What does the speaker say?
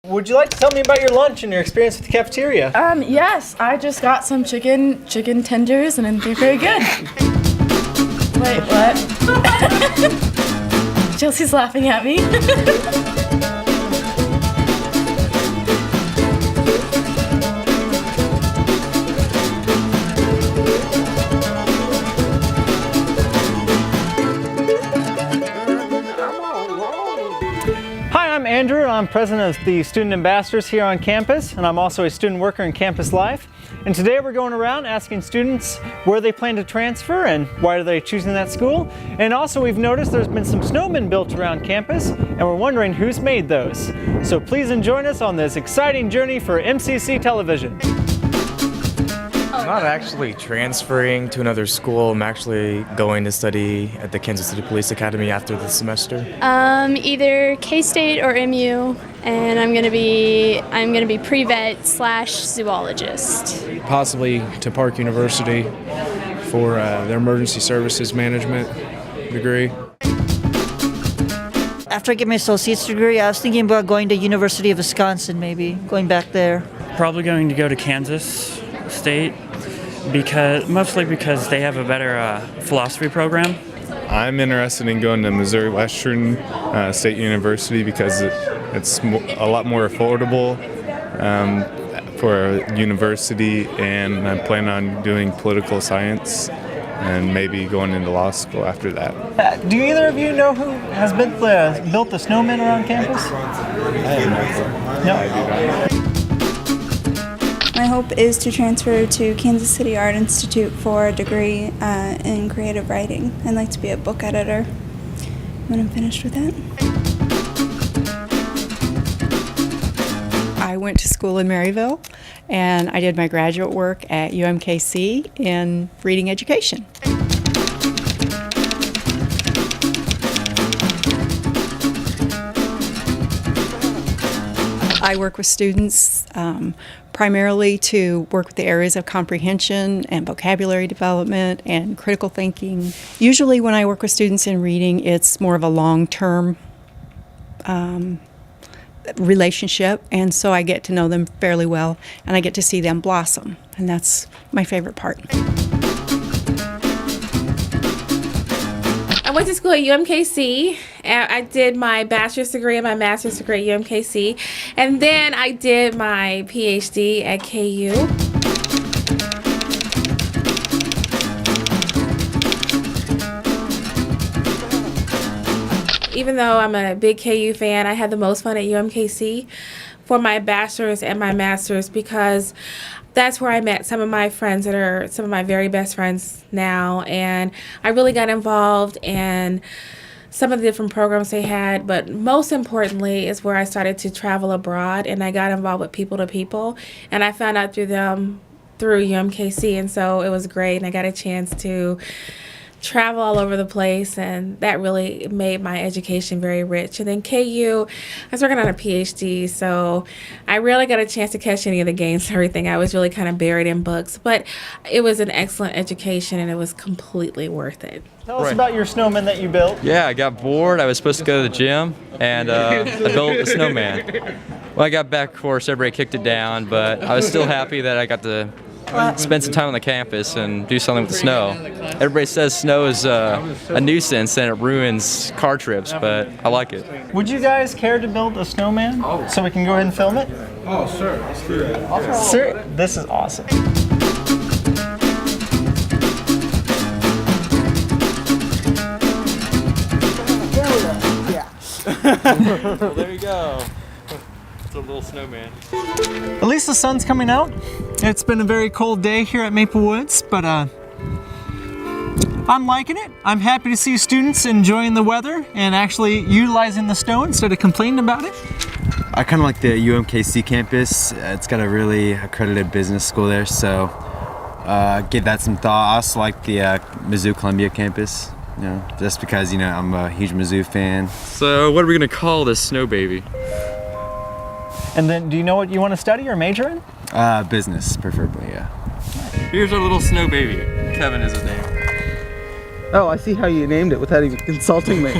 Would you like to tell me about your lunch and your experience with the cafeteria? Yes, I just got some chicken tenders and they're very good. Wait, what? Chelsea's laughing at me. Hi, I'm Andrew, and I'm president of the Student Ambassadors here on campus, and I'm also a student worker in Campus Life. And today we're going around asking students where they plan to transfer and why are they choosing that school. And also we've noticed there's been some snowmen built around campus, and we're wondering who's made those. So please join us on this exciting journey for MCC Television. I'm not actually transferring to another school. I'm actually going to study at the Kansas City Police Academy after this semester. Either K-State or MU, and I'm gonna be pre-vet / zoologist. Possibly to Park University for their emergency services management degree. After I get my associate's degree, I was thinking about going to University of Wisconsin, maybe going back there. Probably going to go to Kansas State mostly because they have a better philosophy program. I'm interested in going to Missouri Western State University because it's a lot more affordable for a university, and I plan on doing political science and maybe going into law school after that. Do either of you know who has built the snowmen around campus? No. My hope is to transfer to Kansas City Art Institute for a degree in creative writing. I'd like to be a book editor when I'm finished with that. I went to school in Maryville, and I did my graduate work at UMKC in reading education. I work with students primarily to work with the areas of comprehension and vocabulary development and critical thinking. Usually when I work with students in reading, it's more of a long-term relationship, and so I get to know them fairly well, and I get to see them blossom, and that's my favorite part. I went to school at UMKC. I did my bachelor's degree and my master's degree at UMKC, and then I did my PhD at KU. Even though I'm a big KU fan, I had the most fun at UMKC for my bachelor's and my master's because that's where I met some of my friends that are some of my very best friends now, and I really got involved in some of the different programs they had, but most importantly is where I started to travel abroad, and I got involved with People to People, and I found out through UMKC, and so it was great, and I got a chance to travel all over the place, and that really made my education very rich. And then KU, I was working on a PhD, so I rarely got a chance to catch any of the games and everything. I was really kind of buried in books, but it was an excellent education, and it was completely worth it. Tell us about your snowman that you built. Yeah, I got bored. I was supposed to go to the gym, and I built a snowman. When I got back, of course, everybody kicked it down, but I was still happy that I got to spend some time on the campus and do something with the snow. Everybody says snow is a nuisance and it ruins car trips, but I like it. Would you guys care to build a snowman so we can go ahead and film it? Oh, sure. Let's do that. Sir, this is awesome. Well, there you go. It's a little snowman. At least the sun's coming out. It's been a very cold day here at Maple Woods, but I'm liking it. I'm happy to see students enjoying the weather and actually utilizing the snow instead of complaining about it. I kind of like the UMKC campus. It's got a really accredited business school there, so give that some thought. I also like the Mizzou Columbia campus, just because, I'm a huge Mizzou fan. So what are we going to call this snow baby? And then, do you know what you want to study or major in? Business, preferably, yeah. Here's our little snow baby. Kevin is his name. Oh, I see how you named it without even consulting me.